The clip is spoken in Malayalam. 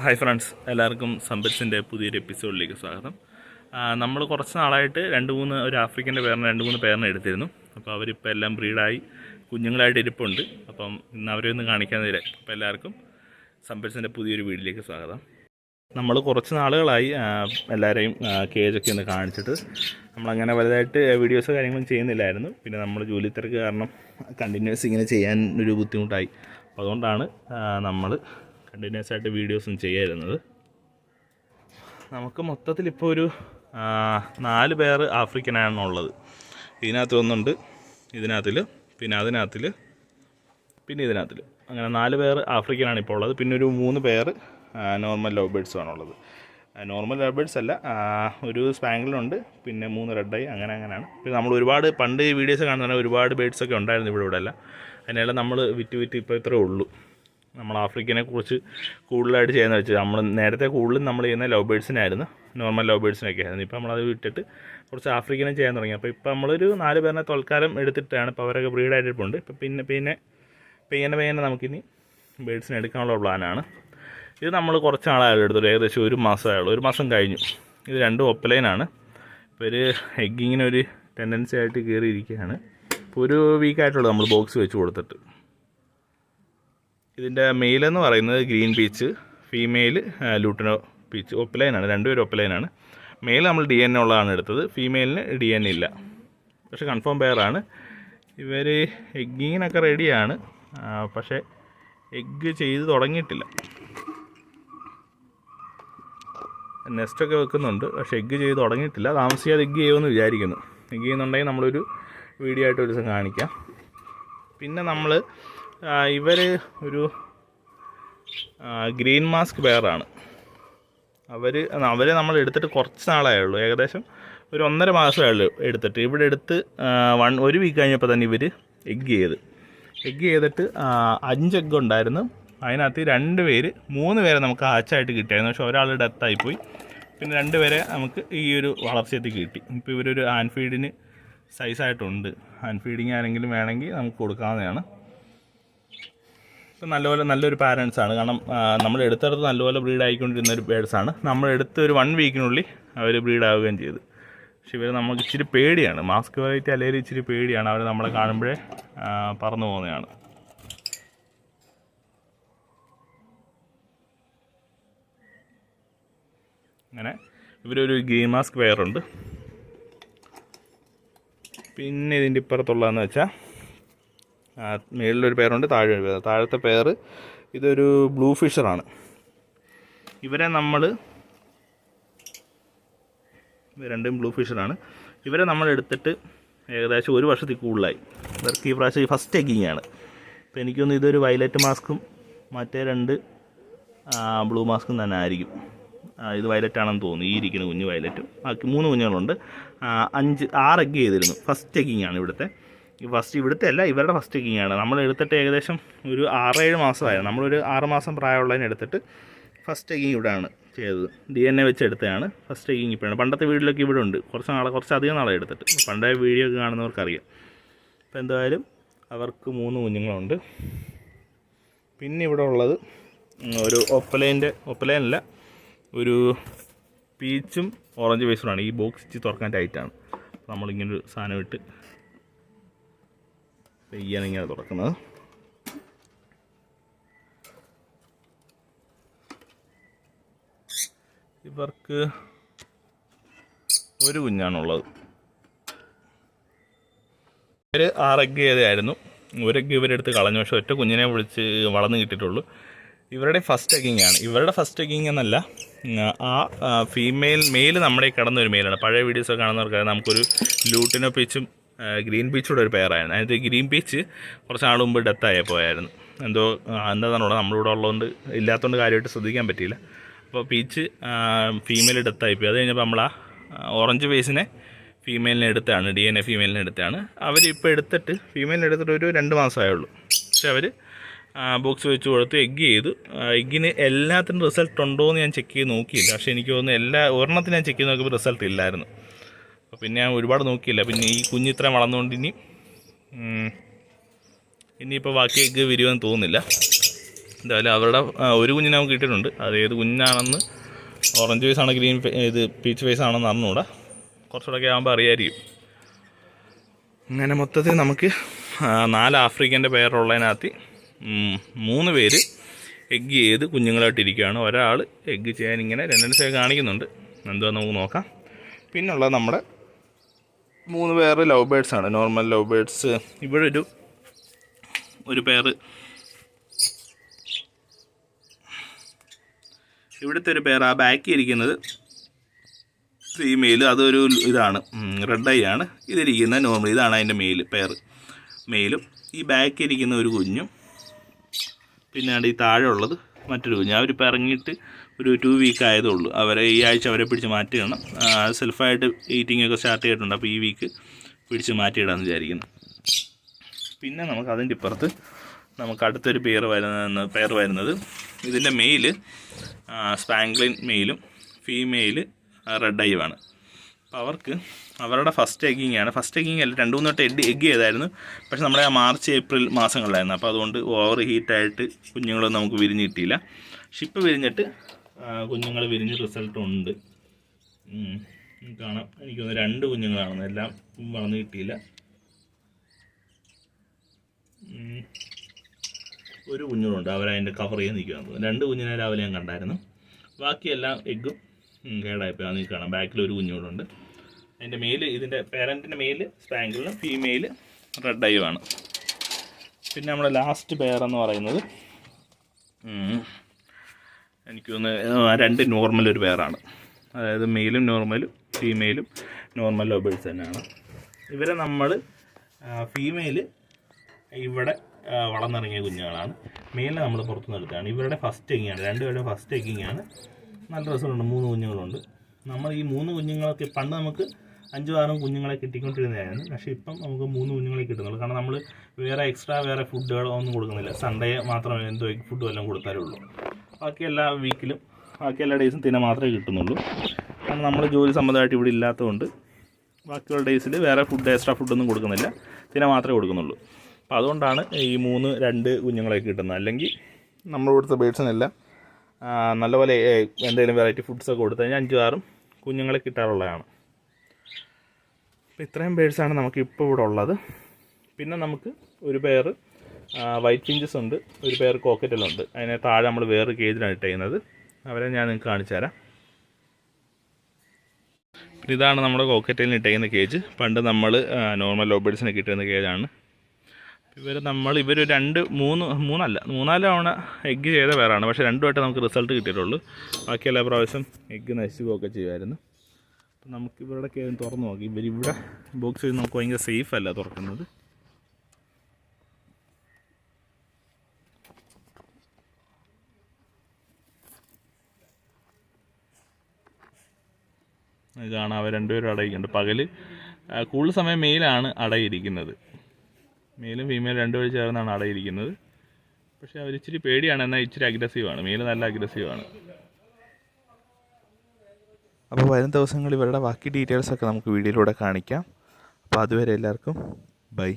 ഹായ് ഫ്രണ്ട്സ്, എല്ലാവർക്കും സമ്പറ്റ്സിൻ്റെ പുതിയൊരു എപ്പിസോഡിലേക്ക് സ്വാഗതം. നമ്മൾ കുറച്ച് നാളായിട്ട് ഒരു ആഫ്രിക്കൻ്റെ പേരിന് 2-3 പേരിനെ എടുത്തിരുന്നു. അപ്പോൾ അവരിപ്പോൾ എല്ലാം ബ്രീഡായി കുഞ്ഞുങ്ങളായിട്ട് ഇരിപ്പുണ്ട്. അപ്പം ഇന്ന് അവരെ ഒന്ന് കാണിക്കാൻ തരാം. അപ്പോൾ എല്ലാവർക്കും സമ്പറ്റ്സിൻ്റെ പുതിയൊരു വീഡിയോയിലേക്ക് സ്വാഗതം. നമ്മൾ കുറച്ച് നാളുകളായി എല്ലാവരെയും കേജൊക്കെ ഒന്ന് കാണിച്ചിട്ട് നമ്മളങ്ങനെ വലുതായിട്ട് വീഡിയോസോ കാര്യങ്ങളും ചെയ്യുന്നില്ലായിരുന്നു. പിന്നെ നമ്മൾ ജോലി തിരക്ക് കാരണം കണ്ടിന്യൂസ് ഇങ്ങനെ ചെയ്യാൻ ഒരു ബുദ്ധിമുട്ടായി. അപ്പോൾ അതുകൊണ്ടാണ് നമ്മൾ കണ്ടിന്യൂസ് ആയിട്ട് വീഡിയോസും ചെയ്യാതിരുന്നത്. നമുക്ക് മൊത്തത്തിൽ ഇപ്പോൾ ഒരു 4 പേർ ആഫ്രിക്കനാണുള്ളത്. ഇതിനകത്ത് ഒന്നുണ്ട്, ഇതിനകത്തിൽ, പിന്നെ അതിനകത്തിൽ, പിന്നെ ഇതിനകത്തിൽ, അങ്ങനെ 4 പേർ ആഫ്രിക്കനാണ് ഇപ്പോൾ ഉള്ളത്. പിന്നെ ഒരു 3 പേർ നോർമൽ ലവ് ബേഡ്സുമാണുള്ളത്. നോർമൽ ലവ് ബേഡ്സ് അല്ല, ഒരു സ്പാങ്കിളുണ്ട്, പിന്നെ 3 റെഡ് ഐ, അങ്ങനെയാണ്. പിന്നെ നമ്മൾ ഒരുപാട് പണ്ട് ഈ വീഡിയോസ് കാണുന്ന ഒരുപാട് ബേഡ്സൊക്കെ ഉണ്ടായിരുന്നു ഇവിടെ അല്ല. അതിനെല്ലാം നമ്മൾ വിറ്റ് ഇപ്പോൾ ഇത്രേ ഉള്ളൂ. നമ്മൾ ആഫ്രിക്കനെ കുറിച്ച് കൂടുതലായിട്ട് ചെയ്യുന്നത് വെച്ചാൽ നമ്മൾ നേരത്തെ കൂടുതലും നമ്മൾ ചെയ്യുന്ന ലവ് ബേഡ്സിനായിരുന്നു, നോർമൽ ലവ് ബേഡ്സിനൊക്കെ ആയിരുന്നു. ഇപ്പോൾ നമ്മളത് വിട്ടിട്ട് കുറച്ച് ആഫ്രിക്കനെ ചെയ്യാൻ തുടങ്ങി. അപ്പോൾ ഇപ്പോൾ നമ്മളൊരു 4 പേരിനെ തൽക്കാലം എടുത്തിട്ടാണ്. ഇപ്പോൾ അവരൊക്കെ ബ്രീഡായിട്ടിട്ടുണ്ട്. ഇപ്പോൾ പിന്നെ പെയ്യനെ നമുക്കിനി ബേഡ്സിനെ എടുക്കാനുള്ള പ്ലാനാണ്. ഇത് നമ്മൾ കുറച്ച് നാളായാലും എടുത്തുള്ളൂ, ഏകദേശം 1 മാസമായുള്ളൂ. 1 മാസം കഴിഞ്ഞു. ഇത് 2 ഒപ്പലൈനാണ്. ഇപ്പോൾ ഒരു എഗ്ഗിങ്ങിനൊരു ടെൻഡൻസി ആയിട്ട് കയറിയിരിക്കുകയാണ്. ഇപ്പോൾ ഒരു വീക്കായിട്ടുള്ളൂ നമ്മൾ ബോക്സ് വെച്ച് കൊടുത്തിട്ട്. ഇതിൻ്റെ മെയിലെന്ന് പറയുന്നത് green peach, female lutino peach. ഒപ്പലൈനാണ്, 2 പേരും ഒപ്പലൈനാണ്. മെയിൽ നമ്മൾ DNA ഉള്ളതാണ് എടുത്തത്, ഫീമെയിലിന് DNA ഇല്ല, പക്ഷേ കൺഫേം പെയറാണ്. ഇവർ എഗ്ഗിങ്ങിനൊക്കെ റെഡിയാണ്, പക്ഷേ എഗ്ഗ് ചെയ്ത് തുടങ്ങിയിട്ടില്ല. നെസ്റ്റൊക്കെ വെക്കുന്നുണ്ട്, പക്ഷേ എഗ്ഗ് ചെയ്ത് തുടങ്ങിയിട്ടില്ല. താമസിയാതെ എഗ്ഗ് ചെയ്യുമെന്ന് വിചാരിക്കുന്നു. എഗ്ഗ് ചെയ്യുന്നുണ്ടെങ്കിൽ നമ്മളൊരു വീഡിയോ ആയിട്ട് ഒരു ദിവസം കാണിക്കാം. പിന്നെ നമ്മൾ ഇവർ ഒരു ഗ്രീൻ മാസ്ക് പെയറാണ്. അവരെ നമ്മൾ എടുത്തിട്ട് കുറച്ച് നാളായുള്ളൂ, ഏകദേശം ഒരു 1.5 മാസമായുള്ളൂ എടുത്തിട്ട്. ഇവിടെ എടുത്ത് 1 വീക്ക് കഴിഞ്ഞപ്പോൾ തന്നെ ഇവർ എഗ്ഗ് ചെയ്തിട്ട് 5 എഗ്ഗ് ഉണ്ടായിരുന്നു. അതിനകത്ത് 3 പേരെ നമുക്ക് ആച്ചായിട്ട് കിട്ടിയായിരുന്നു. പക്ഷേ ഒരാൾ ഡെത്തായിപ്പോയി. പിന്നെ 2 പേരെ നമുക്ക് ഈ ഒരു വളർച്ചയെത്തി കിട്ടി. ഇപ്പോൾ ഇവരൊരു ഹാൻഡ് ഫീഡിന് സൈസായിട്ടുണ്ട്. ഹാൻഡ് ഫീഡിങ് ആരെങ്കിലും വേണമെങ്കിൽ നമുക്ക് കൊടുക്കാവുന്നതാണ്. ഇപ്പം നല്ലൊരു പാരൻസാണ്. കാരണം നമ്മൾ എടുത്തെടുത്ത് നല്ലപോലെ ബ്രീഡ് ആയിക്കൊണ്ടിരുന്നൊരു ബേഡ്സാണ്. നമ്മൾ എടുത്ത് ഒരു 1 വീക്കിനുള്ളിൽ അവർ ബ്രീഡാവുകയും ചെയ്തു. പക്ഷെ ഇവർ നമുക്ക് ഇച്ചിരി പേടിയാണ്. മാസ്ക് വെറൈറ്റി അല്ലെങ്കിൽ ഇച്ചിരി പേടിയാണ്. അവർ നമ്മളെ കാണുമ്പോഴേ പറന്നു പോകുന്നതാണ്. അങ്ങനെ ഇവരൊരു ഗ്രീൻ മാസ്ക് പെയറുണ്ട്. പിന്നെ ഇതിൻ്റെ ഇപ്പുറത്തുള്ളതെന്ന് വെച്ചാൽ മേളിലൊരു പെയറുണ്ട്, താഴെ പേര്. താഴത്തെ പെയർ ഇതൊരു ബ്ലൂ ഫിഷറാണ്. ഇവരെ നമ്മൾ രണ്ടും ബ്ലൂ ഫിഷറാണ്. ഇവരെ നമ്മൾ എടുത്തിട്ട് ഏകദേശം 1 വർഷത്തിൽ കൂടുതലായി. ഇവർക്ക് ഈ പ്രാവശ്യം ഫസ്റ്റ് എഗ്ഗിങ്ങാണ്. അപ്പോൾ എനിക്കൊന്ന് ഇതൊരു വയലറ്റ് മാസ്കും മറ്റേ 2 ബ്ലൂ മാസ്കും തന്നെ ആയിരിക്കും. ഇത് വയലറ്റ് ആണെന്ന് തോന്നുന്നു. ഈ ഇരിക്കുന്ന കുഞ്ഞ് വയലറ്റും. ബാക്കി 3 കുഞ്ഞുങ്ങളുണ്ട്. 6 എഗ്ഗ് ചെയ്തിരുന്നു. ഫസ്റ്റ് എഗ്ഗിങ്ങാണ് ഇവിടുത്തെ അല്ല, ഇവരുടെ ഫസ്റ്റ് എഗ്ഗിങ്ങാണ്. നമ്മൾ എടുത്തിട്ട് ഏകദേശം ഒരു 6-7 മാസമായിരുന്നു. നമ്മളൊരു 6 മാസം പ്രായമുള്ളതിന് എടുത്തിട്ട് ഫസ്റ്റ് എഗ്ഗിങ് ഇവിടെയാണ് ചെയ്തത്. DNA വെച്ച് എടുത്തതാണ് ഫസ്റ്റ് എഗ്ഗിങ്. ഇപ്പോഴാണ്. പണ്ടത്തെ വീട്ടിലൊക്കെ ഇവിടെ ഉണ്ട്. കുറച്ചധികം നാളെ എടുത്തിട്ട്. പണ്ടേ വീഡിയോ ഒക്കെ കാണുന്നവർക്കറിയാം. അപ്പോൾ എന്തായാലും അവർക്ക് 3 കുഞ്ഞുങ്ങളുണ്ട്. പിന്നെ ഇവിടെ ഉള്ളത് ഒരു ഒപ്പലൈനല്ല, ഒരു പീച്ചും ഓറഞ്ച് ബേസുമാണ്. ഈ ബോക്സ് ഇച്ചിരി തുറക്കാൻ ടൈറ്റാണ്. നമ്മളിങ്ങനൊരു സാധനം ഇട്ട് പെയ്യാണ് ഇങ്ങനെ തുറക്കുന്നത്. ഇവർക്ക് ഒരു കുഞ്ഞാണുള്ളത്. ഇവർ 6 എഗ്ഗ് ചെയ്തായിരുന്നു. 1 എഗ്ഗ് ഇവരെടുത്ത് കളഞ്ഞു. പക്ഷേ ഒറ്റ കുഞ്ഞിനെ വിളിച്ച് വളർന്ന് കിട്ടിയിട്ടുള്ളൂ. ഇവരുടെ ഫസ്റ്റ് എഗ്ഗിങ്ങാണ്. ഇവരുടെ ഫസ്റ്റ് എഗ്ഗിങ് എന്നല്ല, മെയിൽ നമ്മുടെ കിടന്നൊരു മെയിലാണ്. പഴയ വീഡിയോസൊക്കെ കാണുന്നവർക്കറിയാം. നമുക്കൊരു ലൂട്ടിനോ പീച്ചും ഗ്രീൻ പീച്ചൂടെ ഒരു പെയറായിരുന്നു. അതിനകത്ത് ഗ്രീൻ പീച്ച് കുറച്ച് നാൾ മുമ്പ് ഡെത്തായി പോയായിരുന്നു. എന്താണെന്നുള്ളത് നമ്മളിവിടെ ഉള്ളതുകൊണ്ട് ഇല്ലാത്തതുകൊണ്ട് കാര്യമായിട്ട് ശ്രദ്ധിക്കാൻ പറ്റിയില്ല. അപ്പോൾ പീച്ച് ഫീമെയിൽ ഡെത്തായിപ്പോയി. അത് കഴിഞ്ഞപ്പോൾ നമ്മൾ ഓറഞ്ച് ബേസിനെ ഫീമെയിലിനെ എടുത്താണ്, DNA ഫീമെയിലിനെ എടുത്താണ്. അവരിപ്പോൾ ഫീമെയിലിനെ എടുത്തിട്ട് ഒരു 2 മാസമായുള്ളൂ. പക്ഷെ അവർ ബോക്സ് വെച്ച് കൊടുത്ത് എഗ്ഗ് ചെയ്തു. എഗ്ഗിന് എല്ലാത്തിനും റിസൾട്ട് ഉണ്ടോ എന്ന് ഞാൻ ചെക്ക് ചെയ്ത് നോക്കിയില്ല. പക്ഷേ എനിക്ക് തോന്നുന്നു ഒരെണ്ണത്തിന് ഞാൻ ചെക്ക് ചെയ്ത് നോക്കിയപ്പോൾ റിസൾട്ട് ഇല്ലായിരുന്നു. അപ്പോൾ പിന്നെ ഞാൻ ഒരുപാട് നോക്കിയില്ല. പിന്നെ ഈ കുഞ്ഞ് ഇത്രയും വളർന്നുകൊണ്ട് ഇനിയിപ്പോൾ ബാക്കി എഗ്ഗ് വരുമെന്ന് തോന്നുന്നില്ല. എന്തായാലും അവരുടെ ഒരു കുഞ്ഞിനെ നമുക്ക് കിട്ടിയിട്ടുണ്ട്. അത് ഏത് കുഞ്ഞാണെന്ന്, ഓറഞ്ച് ഫേസ് ആണോ ഗ്രീൻ ഇത് പീച്ച് ഫേസ് ആണെന്ന് അറിഞ്ഞുകൂടാ. കുറച്ചുകൂടെയൊക്കെ ആകുമ്പോൾ അറിയായിരിക്കും. അങ്ങനെ മൊത്തത്തിൽ നമുക്ക് 4 ആഫ്രിക്കൻ്റെ പേരുള്ളതിനകത്ത് 3 പേര് എഗ്ഗ് ചെയ്ത് കുഞ്ഞുങ്ങളായിട്ടിരിക്കുകയാണ്. ഒരാൾ എഗ്ഗ് ചെയ്യാൻ ഇങ്ങനെ ടെൻഡൻസി കാണിക്കുന്നുണ്ട്. എന്തുവാ നമുക്ക് നോക്കാം. പിന്നുള്ളത് നമ്മുടെ 3 പേര് ലവ് ബേഡ്സാണ്, നോർമൽ ലവ് ബേഡ്സ്. ഇവിടെ ഒരു പേര്, ഇവിടുത്തെ ഒരു പേര്, ആ ബാക്കി ഇരിക്കുന്നത് ഫീമെയിൽ, അതൊരു ഇതാണ്, റെഡ് ഐ ആണ്. ഇതിരിക്കുന്ന നോർമൽ, ഇതാണ് അതിൻ്റെ മെയിലും. ഈ ബാക്കി ഇരിക്കുന്ന ഒരു കുഞ്ഞും, പിന്നെ ഈ താഴെ ഉള്ളത് മറ്റൊരു കുഞ്ഞ്. അവരിപ്പോൾ ഇറങ്ങിയിട്ട് ഒരു 2 വീക്ക് ആയതേ ഉള്ളൂ. ഈ ആഴ്ച അവരെ പിടിച്ച് മാറ്റിയിടണം. സെൽഫായിട്ട് ഈറ്റിംഗ് ഒക്കെ സ്റ്റാർട്ട് ചെയ്തിട്ടുണ്ട്. അപ്പോൾ ഈ വീക്ക് പിടിച്ച് മാറ്റിയിടാമെന്ന് വിചാരിക്കുന്നു. പിന്നെ നമുക്ക് അതിൻ്റെ ഇപ്പുറത്ത് നമുക്ക് അടുത്തൊരു പേർ വരുന്നത് ഇതിൻ്റെ മെയില് സ്പാങ്ക്ലിൻ മെയിലും ഫീമെയിൽ റെഡ് ഐവാണ്. അപ്പോൾ അവരുടെ ഫസ്റ്റ് എഗ്ഗിങ് അല്ല, 2-3 തൊട്ട് എഗ്ഗ് ചെയ്തായിരുന്നു. പക്ഷെ നമ്മുടെ ആ മാർച്ച് ഏപ്രിൽ മാസങ്ങളിലായിരുന്നു. അപ്പോൾ അതുകൊണ്ട് ഓവർ ഹീറ്റായിട്ട് കുഞ്ഞുങ്ങളൊന്നും നമുക്ക് വിരിഞ്ഞ് കിട്ടിയില്ല. പക്ഷെ ഇപ്പോൾ വിരിഞ്ഞിട്ട് കുഞ്ഞുങ്ങൾ വിരിഞ്ഞ് റിസൾട്ടുണ്ട് കാണാം. എനിക്ക് തോന്നുന്നു 2 കുഞ്ഞുങ്ങളാണെന്ന്, എല്ലാം വളർന്ന് കിട്ടിയില്ല. ഒരു കുഞ്ഞുങ്ങളുണ്ട്, അവരതിൻ്റെ കവർ ചെയ്ത് നിൽക്കുകയാണ്. 2 കുഞ്ഞിനെ രാവിലെ ഞാൻ കണ്ടായിരുന്നു. ബാക്കിയെല്ലാം എഗ്ഗും കേടായിപ്പോയി. അത് കാണാം. ബാക്കിൽ ഒരു കുഞ്ഞുങ്ങളുണ്ട്. അതിൻ്റെ ഇതിൻ്റെ പേരൻറ്റിൻ്റെ മെയിൽ സ്പാങ്കിളിനും ഫീമെയിൽ റെഡ് ഐവാണ്. പിന്നെ നമ്മുടെ ലാസ്റ്റ് പെയറെന്ന് പറയുന്നത് എനിക്ക് തോന്നുന്നു 2 നോർമൽ ഒരു പെയറാണ്. അതായത് മെയിലും നോർമലും ഫീമെയിലും നോർമൽ ലവ് ബേഡ്സ് തന്നെയാണ്. ഇവരെ നമ്മൾ ഫീമെയിൽ ഇവിടെ വളർന്നിറങ്ങിയ കുഞ്ഞുങ്ങളാണ്. മെയിലിനെ നമ്മൾ പുറത്തുനിന്ന് എടുത്തതാണ്. ഇവരുടെ ഫസ്റ്റ് എഗ്ഗിങ്ങാണ്, 2 പേരുടെ ഫസ്റ്റ് എഗ്ഗിങ്ങാണ്. നല്ല രസമുണ്ട്. 3 കുഞ്ഞുങ്ങളുണ്ട്. നമ്മൾ ഈ 3 കുഞ്ഞുങ്ങളൊക്കെ പണ്ട് നമുക്ക് 5-6 കുഞ്ഞുങ്ങളെ കിട്ടിക്കൊണ്ടിരുന്നതായിരുന്നു. പക്ഷേ ഇപ്പം നമുക്ക് 3 കുഞ്ഞുങ്ങളെ കിട്ടുന്നുള്ളൂ. കാരണം നമ്മൾ വേറെ ഫുഡുകളോ ഒന്നും കൊടുക്കുന്നില്ല. സൺഡേ മാത്രമേ എന്തോ എഗ് ഫുഡും എല്ലാം കൊടുത്താലേ ഉള്ളൂ. ബാക്കി എല്ലാ ഡേയ്സും തിന മാത്രമേ കിട്ടുന്നുള്ളൂ. കാരണം നമ്മൾ ജോലി സംബന്ധമായിട്ട് ഇവിടെ ഇല്ലാത്തതുകൊണ്ട് ബാക്കിയുള്ള ഡേയ്സിൽ വേറെ എക്സ്ട്രാ ഫുഡൊന്നും കൊടുക്കുന്നില്ല. തിന മാത്രമേ കൊടുക്കുന്നുള്ളൂ. അപ്പോൾ അതുകൊണ്ടാണ് ഈ 2 കുഞ്ഞുങ്ങളെ കിട്ടുന്നത്. അല്ലെങ്കിൽ നമ്മൾ കൊടുത്ത ബേഡ്സിനെല്ലാം നല്ലപോലെ എന്തെങ്കിലും വെറൈറ്റി ഫുഡ്സൊക്കെ കൊടുത്തു കഴിഞ്ഞാൽ 5-6 കുഞ്ഞുങ്ങളെ കിട്ടാറുള്ളതാണ്. അപ്പോൾ ഇത്രയും ബേഡ്സാണ് നമുക്ക് ഇപ്പോൾ ഇവിടെ ഉള്ളത്. പിന്നെ നമുക്ക് ഒരു പെയർ വൈറ്റ് ഫിഞ്ചസ് ഉണ്ട്, ഒരു പെയർ കോക്കറ്റലുണ്ട്. അതിനെ താഴെ നമ്മൾ വേറെ കേജിലാണ് ഇട്ടേക്കുന്നത്. അവരെ ഞാൻ നിങ്ങൾക്ക് കാണിച്ചു തരാം. പിന്നെ ഇതാണ് നമ്മുടെ കോക്കറ്റലിന് ഇട്ടേക്കുന്ന കേജ്. പണ്ട് നമ്മൾ നോർമൽ ലവ് ബേഡ്സിനെ കിട്ടുന്ന കേജാണ്. ഇവർ 3-4 തവണ എഗ്ഗ് ചെയ്ത പേരാണ്. പക്ഷേ 2 നമുക്ക് റിസൾട്ട് കിട്ടിയിട്ടുള്ളൂ. ബാക്കി എല്ലാ പ്രാവശ്യം എഗ്ഗ് നശിച്ചു പോവുകയൊക്കെ ചെയ്യുമായിരുന്നു. അപ്പം നമുക്ക് ഇവരുടെ കേജ് തുറന്ന് നോക്കി. ഇവരിവിടെ ബോക്സ് ചെയ്ത് നമുക്ക് ഭയങ്കര സേഫ് അല്ല തുറക്കുന്നത്. കാണാം, അവർ 2 പേരും അടയിരിക്കുന്നുണ്ട്. പകൽ കൂടുതൽ സമയം മെയിലാണ് അടയിരിക്കുന്നത്. മെയിലും ഫീമെയിൽ 2 പേരും ചേർന്നാണ് അടയിരിക്കുന്നത്. പക്ഷേ അവർ ഇച്ചിരി പേടിയാണ്, എന്നാൽ ഇച്ചിരി അഗ്രസീവാണ്. മെയിൽ നല്ല അഗ്രസീവാണ്. അപ്പോൾ വരും ദിവസങ്ങളിൽ ഇവരുടെ ബാക്കി ഡീറ്റെയിൽസൊക്കെ നമുക്ക് വീഡിയോയിലൂടെ കാണിക്കാം. അപ്പോൾ അതുവരെ എല്ലാവർക്കും ബൈ.